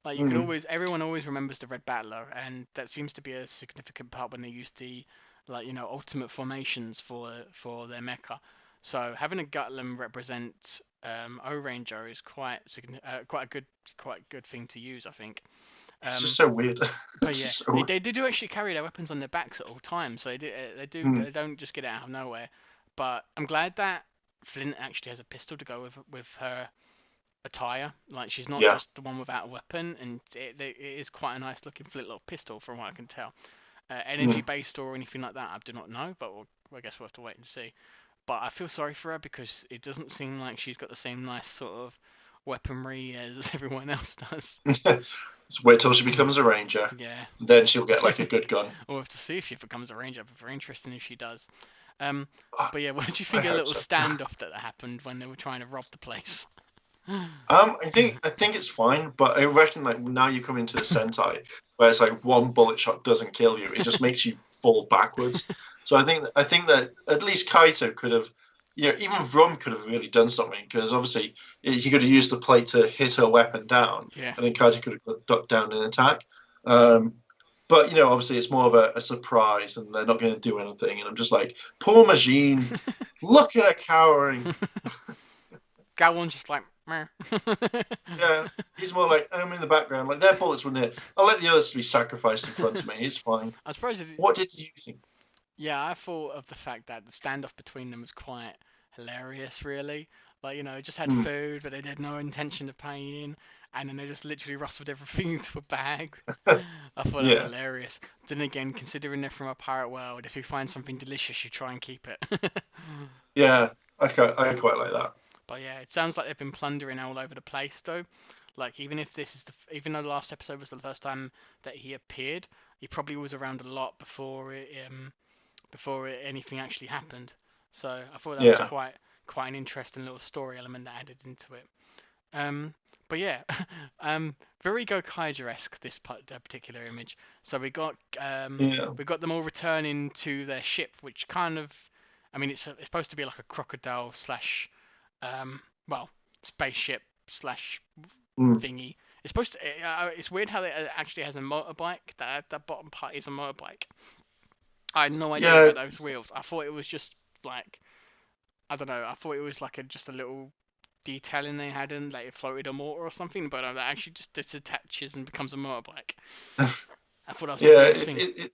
Like you could everyone always remembers the Red Battler, and that seems to be a significant part when they use the ultimate formations for their mecha. So having a Gatling represent O-Ranger is quite a good thing to use, I think. It's just so weird. But yeah, they do actually carry their weapons on their backs at all times, so they don't just get it out of nowhere. But I'm glad that Flint actually has a pistol to go with her attire. Like she's not just the one without a weapon, and it is quite a nice looking flintlock pistol from what I can tell. Energy based or anything like that, I do not know, but I guess we'll have to wait and see. But I feel sorry for her because it doesn't seem like she's got the same nice sort of weaponry as everyone else does. Just wait till she becomes a ranger. Yeah. Then she'll get like a good gun. We'll have to see if she becomes a ranger, but very interesting if she does. But yeah, what did you think of the little standoff that happened when they were trying to rob the place? I think it's fine, but I reckon like now you come into the Sentai where it's like one bullet shot doesn't kill you; it just makes you fall backwards. So I think that at least Kaito could have even Vrum could have really done something, because obviously he could have used the plate to hit her weapon down, Yeah. and then Kaji could have ducked down and attack. But obviously it's more of a surprise, and they're not going to do anything. And I'm just like, poor Majin, look at her cowering. Gowon's just like, meh. Yeah, he's more like, I'm in the background. Like, their bullets were near. I'll let the others be sacrificed in front of me. It's fine. I suppose. What did you think? Yeah, I thought of the fact that the standoff between them was quite hilarious, really. Like, just had food, but they had no intention of paying, and then they just literally rustled everything into a bag. I thought that was hilarious. Then again, considering they're from a pirate world, if you find something delicious, you try and keep it. Yeah, I quite like that. But yeah, it sounds like they've been plundering all over the place, though. Like, even if this is even though the last episode was the first time that he appeared, he probably was around a lot before anything actually happened. So I thought that was quite an interesting little story element that added into it. But yeah, very Gokaiger-esque, this particular image. So we got them all returning to their ship, which kind of, I mean, it's supposed to be like a crocodile slash, spaceship slash thingy. It's supposed to. It's weird how it actually has a motorbike. That bottom part is a motorbike. I had no idea about those wheels. I thought it was just like, I don't know. I thought it was like just a little detailing they had in, like it floated on water or something. But that actually just disattaches and becomes a motorbike. I thought that was the weirdest thing.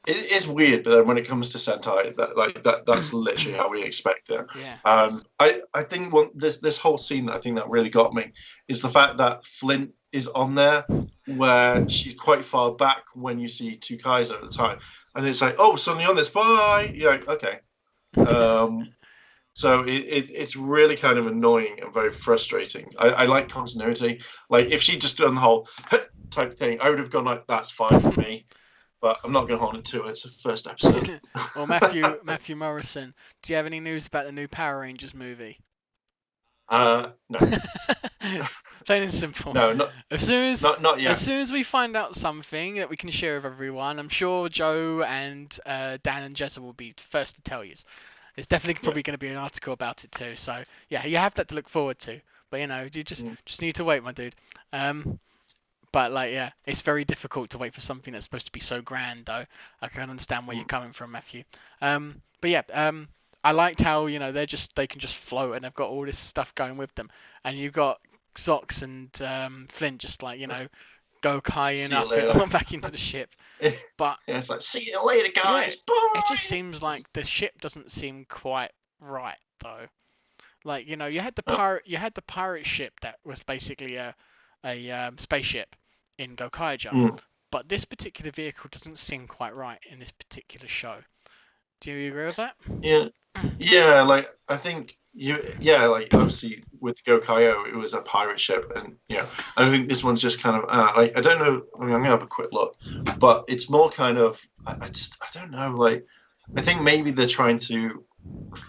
It is weird, but then when it comes to Sentai, that's literally how we expect it. Yeah. I think this whole scene that I think that really got me is the fact that Flint is on there, where she's quite far back when you see Twokaizer at the time, and it's like, oh, suddenly on this, bye. You're like, okay. So it's really kind of annoying and very frustrating. I like continuity. Like, if she just done the whole type thing, I would have gone like, that's fine for me. But I'm not going to hold it to it. It's the first episode. Well, Matthew Morrison, do you have any news about the new Power Rangers movie? No. Plain and simple. No, not yet. As soon as we find out something that we can share with everyone, I'm sure Joe and Dan and Jessa will be first to tell you. There's definitely probably going to be an article about it too. So yeah, you have that to look forward to. But you just need to wait, my dude. But like, yeah, it's very difficult to wait for something that's supposed to be so grand, though. I can understand where you're coming from, Matthew. But yeah, I liked how they can just float and they've got all this stuff going with them, and you've got Zox and Flint just like go kayaking up it back into the ship. But yeah, it's like, see you later, guys. Yeah, bye. It just seems like the ship doesn't seem quite right, though. Like, you had the pirate ship that was basically a spaceship in Zenkaiger, but this particular vehicle doesn't seem quite right in this particular show. Do you agree with that? Yeah. Like, I think like, obviously with Zenkaiger it was a pirate ship, and I think this one's just kind of like, I don't know. I mean, I'm gonna have a quick look, but it's more kind of I don't know. Like, I think maybe they're trying to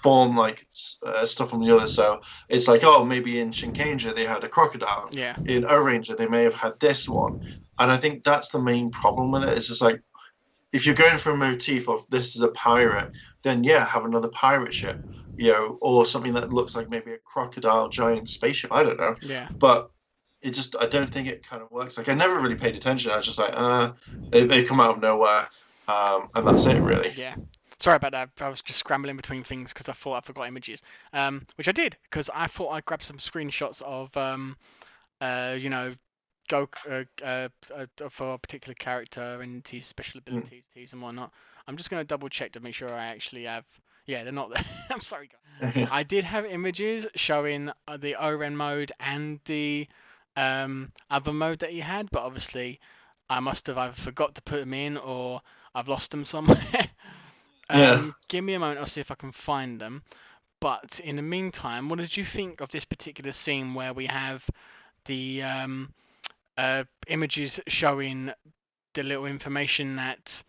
form like stuff on the other. So it's like, oh, maybe in Shinkanger they had a crocodile. Yeah. In O-Ranger they may have had this one, and I think that's the main problem with it. It's just like, if you're going for a motif of this is a pirate, then have another pirate ship, or something that looks like maybe a crocodile giant spaceship. I don't know. Yeah. But I don't think it kind of works. Like, I never really paid attention. I was just like, they come out of nowhere, and that's it, really. Yeah. Sorry about that. I was just scrambling between things because I thought I forgot images, which I did because I thought I grabbed some screenshots of, go for a particular character and his special abilities and whatnot. I'm just gonna double check to make sure I actually have. Yeah, they're not there. I'm sorry, guys. I did have images showing the Oren mode and the other mode that he had, but obviously I must have either forgot to put them in or I've lost them somewhere. Give me a moment, I'll see if I can find them. But in the meantime, what did you think of this particular scene where we have the images showing the little information that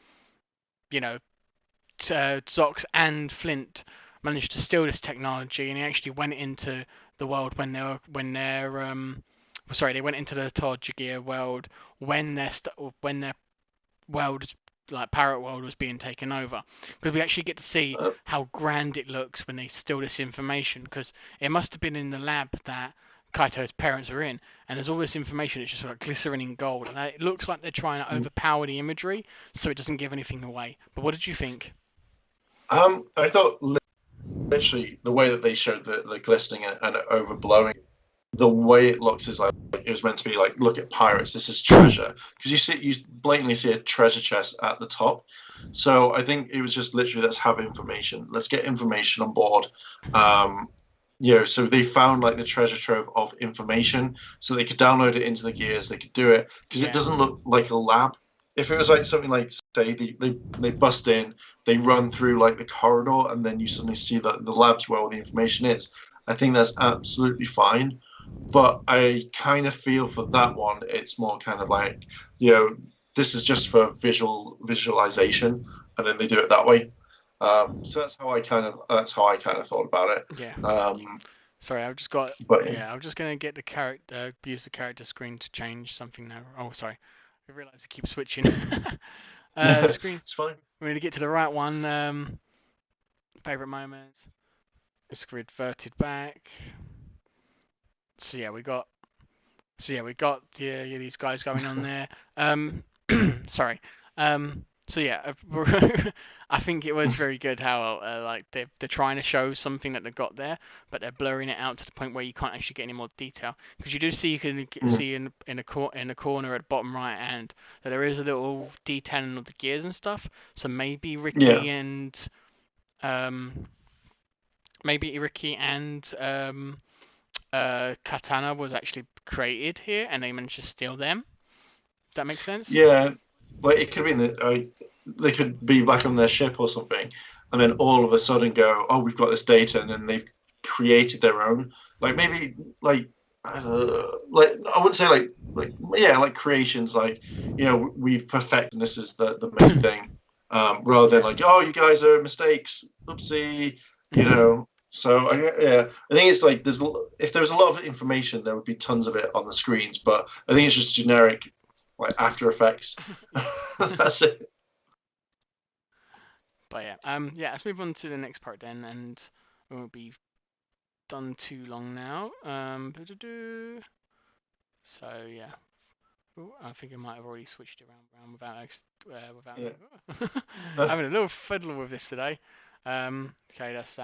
Zox and Flint managed to steal this technology, and he actually went into the world they went into the Todjigir world when their world like Parrot World was being taken over, because we actually get to see Uh, how grand it looks when they steal this information, because it must have been in the lab that Kaito's parents are in, and there's all this information. It's just sort of glycerin in gold, and it looks like they're trying to overpower the imagery so it doesn't give anything away. But what did you think? I thought literally the way that they showed the glistening and overblowing, the way it looks is like it was meant to be like, look at pirates, this is treasure, because you blatantly see a treasure chest at the top. So I think it was just literally, let's have information, let's get information on board. So they found like the treasure trove of information, so they could download it into the gears, they could do it, because it doesn't look like a lab. If it was like something like, say, they bust in, they run through like the corridor, and then you suddenly see that the lab's where all the information is, I think that's absolutely fine. But I kind of feel for that one, it's more kind of like, this is just for visualization, and then they do it that way. So that's how I kind of thought about it. Yeah. Um, Sorry, I've just got. but Yeah, I'm just gonna get the use the character screen to change something now. Oh, sorry, I realise it keeps switching. Screen. it's fine. We're gonna get to the right one. Favorite moments. It's reverted back. So yeah, we got these guys going on there. Sorry. So yeah, I think it was very good how like they're trying to show something that they've got there, but they're blurring it out to the point where you can't actually get any more detail. Because you do see, you can see in the corner at the bottom right hand that there is a little detailing of the gears and stuff. So maybe Ricky and Katana was actually created here, and they managed to steal them. Does that make sense? Yeah, like it could be they could be back on their ship or something, and then all of a sudden go, oh, we've got this data, and then they've created their own. Like maybe like I wouldn't say like creations, like we've perfected, and this is the main thing, rather than like, oh, you guys are mistakes, oopsie, So I think it's like if there was a lot of information, there would be tons of it on the screens, but I think it's just generic, like After Effects. That's it. But yeah, let's move on to the next part then, and we won't be done too long now. So yeah, ooh, I think I might have already switched it around without Uh, having a little fiddle with this today. Okay, that's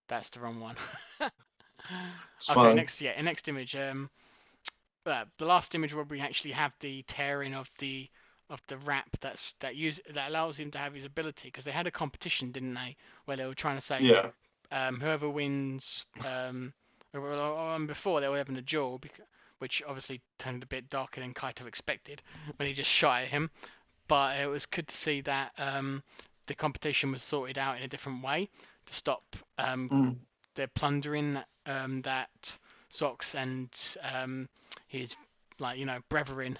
that's the wrong one. it's Okay, fine. next image. The last image where we actually have the tearing of the wrap that allows him to have his ability, because they had a competition, didn't they, where they were trying to say Yeah. whoever wins before they were having a duel, which obviously turned a bit darker than Kaito expected when he just shot at him. But it was good to see that the competition was sorted out in a different way to stop their plundering that Socks and his brethren,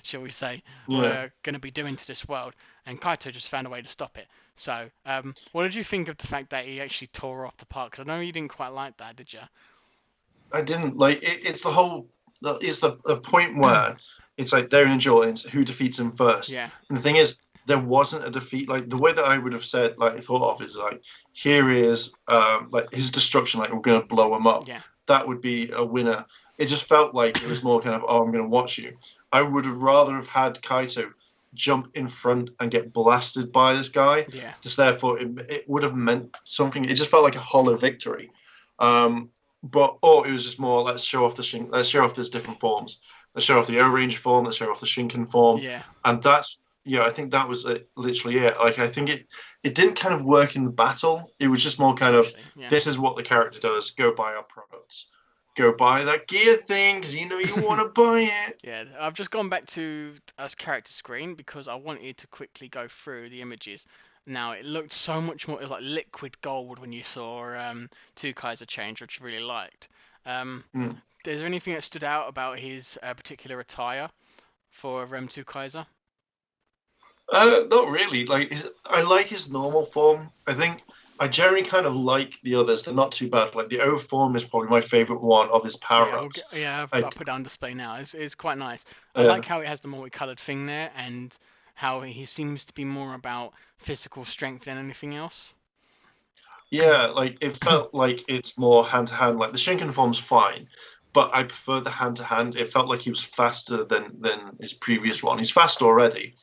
shall we say, were going to be doing to this world, and Kaito just found a way to stop it. So, what did you think of the fact that he actually tore off the part? Because I know you didn't quite like that, did you? I didn't like it. It's the point where it's like they're in duel, and it's who defeats him first. Yeah. And the thing is, there wasn't a defeat. Like the way that I would have said, like thought of, is like, here is like his destruction. Like, we're gonna blow him up. Yeah. That would be a winner. It just felt like it was more kind of, oh, I'm gonna watch you. I would have rather have had Kaito jump in front and get blasted by this guy. Yeah. Just therefore, it would have meant something. It just felt like a hollow victory. But it was just more, let's show off let's show off these different forms. Let's show off the O-Ranger form. Let's show off the Shinken form. Yeah. And that's I think that was literally it. Like, I think it didn't kind of work in the battle. It was just more kind of, this is what the character does. Go buy our products. Go buy that gear thing because you want to buy it. Yeah, I've just gone back to as character screen because I wanted to quickly go through the images. Now, it looked so much more, it was like liquid gold when you saw Twokaizer change, which I really liked. Is there anything that stood out about his particular attire for Twokaizer? Not really. Like, I like his normal form. I think I generally kind of like the others. They're not too bad. Like, the O form is probably my favorite one of his power-ups. I'll put it on display now. It's quite nice. I like how it has the multicolored thing there, and how he seems to be more about physical strength than anything else. Yeah, like it felt like it's more hand to hand. Like the Shinken form's fine, but I prefer the hand to hand. It felt like he was faster than his previous one. He's fast already.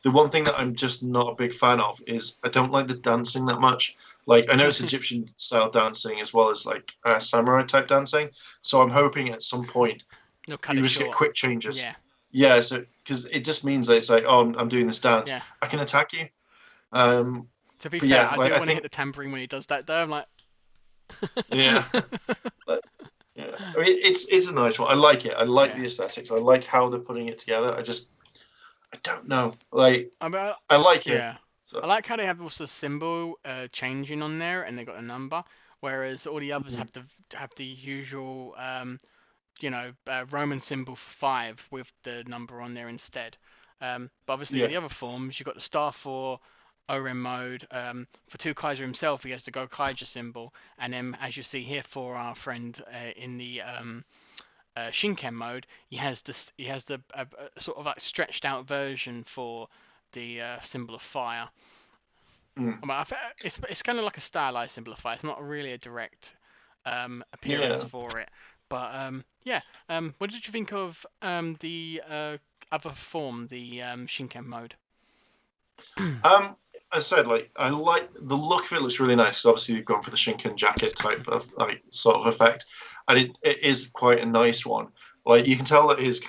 The one thing that I'm just not a big fan of is I don't like the dancing that much. Like I know it's Egyptian style dancing as well as like samurai type dancing. So I'm hoping at some point They'll cut you it just get short. quick changes. Yeah. Yeah, so because it just means that it's like, oh, I'm doing this dance. Yeah. I can attack you. To be But fair, yeah, I like do I want to hit think the tambourine when he does that though. I'm like, yeah. Yeah, I mean, it's a nice one. I like it. I like the aesthetics. I like how they're putting it together. I don't know. Like, I mean, I like it. yeah. So, I like how they have also symbol changing on there, and they got a number, whereas all the others have the usual Roman symbol for 5 with the number on there instead. But obviously yeah. with the other forms, you've got the star for Oren mode. For Twokaizer himself, he has the Gokaiger symbol, and then as you see here for our friend in the Shinken mode, he has the sort of like stretched out version for the symbol of fire. Mm. It's kind of like a stylized symbol of fire. It's not really a direct appearance Yeah. for it. But yeah, what did you think of the other form, the Shinken mode? I said, like, I like the look of it. Looks really nice. 'Cause obviously, they've gone for the Shinken jacket type of like sort of effect, and it is quite a nice one. Like, you can tell that his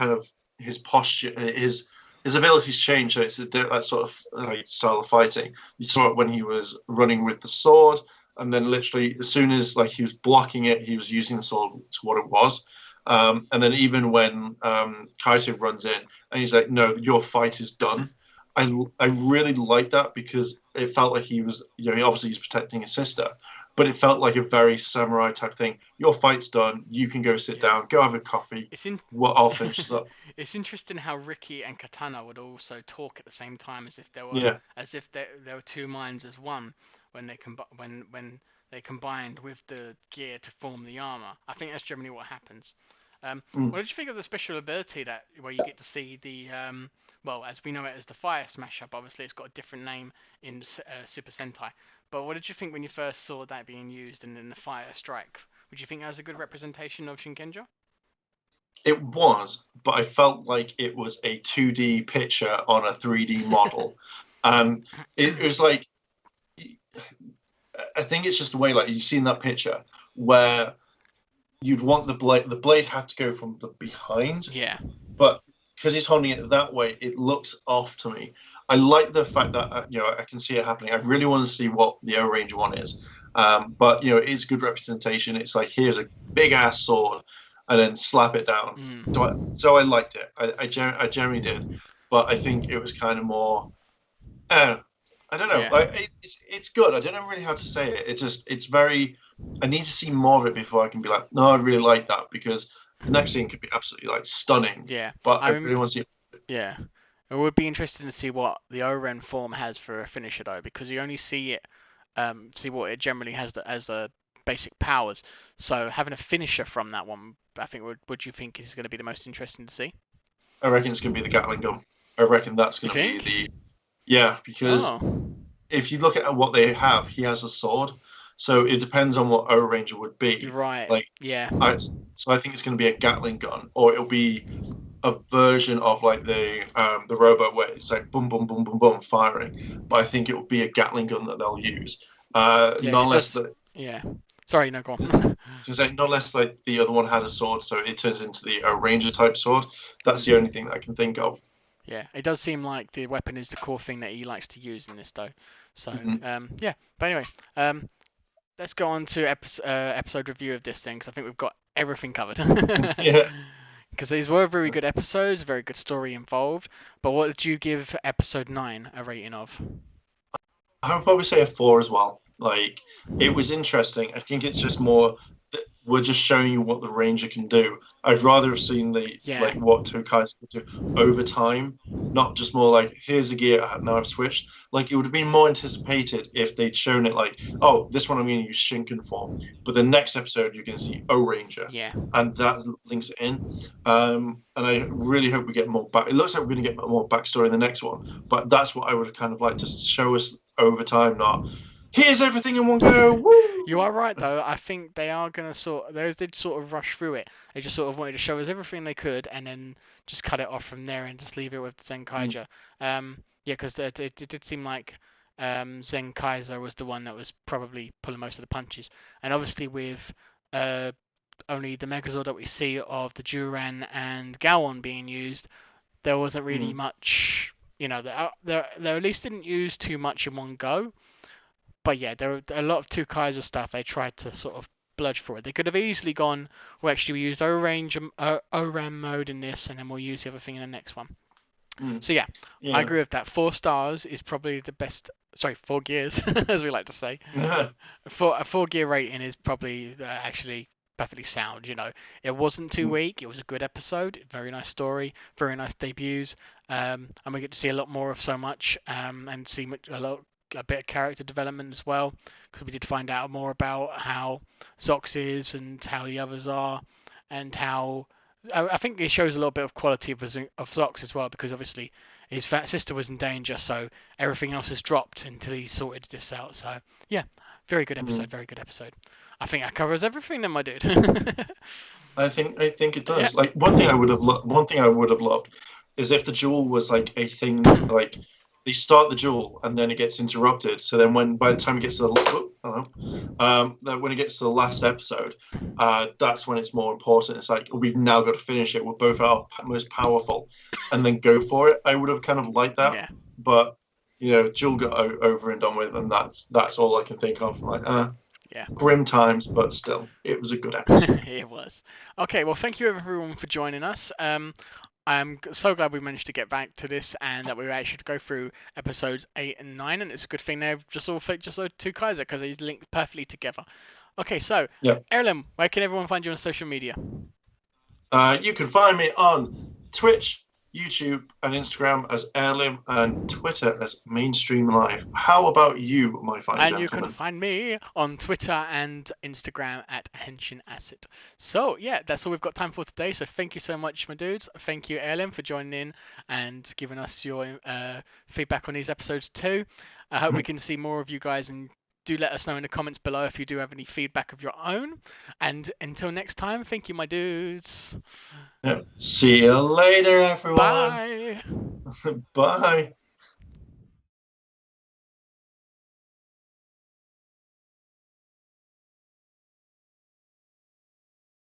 posture, his abilities change. So it's that sort of like style of fighting. You saw it when he was running with the sword, and then literally as soon as like he was blocking it, he was using the sword to what it was. And then even when Kaito runs in and he's like, "No, your fight is done." I really liked that because it felt like he was, obviously he's protecting his sister, but it felt like a very samurai type thing. Your fight's done. You can go sit down, go have a coffee. It's in. I'll finish this up. It's interesting how Ricky and Katana would also talk at the same time, as if Yeah. there were two minds as one when they combined with the gear to form the armor. I think that's generally what happens. What did you think of the special ability where you get to see the well, as we know it as the Fire Smash Up? Obviously, it's got a different name in Super Sentai. But what did you think when you first saw that being used and then the Fire Strike? Would you think that was a good representation of Shinkenja? It was, but I felt like it was a 2D picture on a 3D model. It was like, I think it's just the way, like, you've seen that picture where you'd want the blade had to go from the behind. Yeah. But because he's holding it that way, it looks off to me. I like the fact that I can see it happening. I really want to see what the O-Ranger one is, but it is good representation. It's like, here's a big ass sword, and then slap it down. So I liked it. I generally did, but I think it was kind of more. I don't know. Yeah. Like it's good. I don't know really how to say it. It's very. I need to see more of it before I can be like, no, I really like that, because the next scene could be absolutely like stunning. Yeah. But I really want to see it. Yeah. It would be interesting to see what the O-Ren form has for a finisher though, because you only see what it generally has as a basic powers. So having a finisher from that one, I think would you think is going to be the most interesting to see? I reckon it's going to be the Gatling gun. I reckon that's going to be the. Yeah, because if you look at what they have, he has a sword, so it depends on what O-Ranger would be. You're right. Like, yeah. So I think it's going to be a Gatling gun, or it'll be a version of like the robot where it's like boom, boom, boom, boom, boom, firing. But I think it will be a Gatling gun that they'll use. Not unless Yeah. Sorry, no, go on. So not unless like the other one had a sword, so it turns into the Ranger type sword. That's the only thing that I can think of. Yeah, it does seem like the weapon is the core thing that he likes to use in this though. So yeah. But anyway, let's go on to episode review of this thing, because I think we've got everything covered. Yeah. Because these were very good episodes, very good story involved. But what did you give episode 9 a rating of? I would probably say a 4 as well. Like, it was interesting. I think it's just more we're just showing you what the Ranger can do. I'd rather have seen like what Twokaizer could do over time, not just more like here's the gear now I've switched. Like it would have been more anticipated if they'd shown it like, oh, this one I'm going to use Shinken form, but the next episode you're going to see O Ranger, and that links it in. And I really hope we get more back. It looks like we're going to get more backstory in the next one, but that's what I would kind of like, just show us over time, not here's everything in one go. Woo! You are right though. I think they are gonna they did sort of rush through it. They just sort of wanted to show us everything they could and then just cut it off from there and just leave it with Zenkaiger. Yeah, because it did seem like Zenkaiser was the one that was probably pulling most of the punches, and obviously with only the Megazord that we see of the Duran and Gowon being used, there wasn't really much. You know, they at least didn't use too much in one go. But yeah, there were a lot of Twokaizer stuff. They tried to sort of bludge for it. They could have easily gone, well, actually, we use ORAM mode in this, and then we'll use the other thing in the next one. So yeah, I agree with that. 4 stars is probably the best. Sorry, 4 gears, as we like to say. A 4-gear rating is probably actually perfectly sound. You know, it wasn't too weak. It was a good episode. Very nice story. Very nice debuts. And we get to see a lot more of so much. And see a bit of character development as well, because we did find out more about how Zox is and how the others are, and how I think it shows a little bit of quality of Zox as well, because obviously his fat sister was in danger, so everything else has dropped until he sorted this out. So yeah, very good episode. Very good episode. I think that covers everything then, my dude. I think it does. Like one thing I would have loved is if the duel was like a thing, like they start the duel and then it gets interrupted. So then by the time it gets to when it gets to the last episode, that's when it's more important. It's like, we've now got to finish it. We're both our most powerful, and then go for it. I would have kind of liked that, but you know, duel got over and done with, and that's all I can think of. Like, grim times, but still, it was a good episode. It was. Okay, well, thank you everyone for joining us. I'm so glad we managed to get back to this and that we were actually to go through episodes 8 and 9, and it's a good thing they've just all fit just Twokaizer, because he's linked perfectly together. Okay, so Airlim, where can everyone find you on social media? You can find me on Twitch, YouTube, and Instagram as Airlim, and Twitter as Mainstream Live. How about you, my fine gentleman? And you can find me on Twitter and Instagram at Henshin Acid. So yeah, that's all we've got time for today. So thank you so much, my dudes. Thank you, Airlim, for joining in and giving us your feedback on these episodes too. I hope we can see more of you guys, and do let us know in the comments below if you do have any feedback of your own. And until next time, thank you, my dudes. See you later, everyone. Bye. Bye.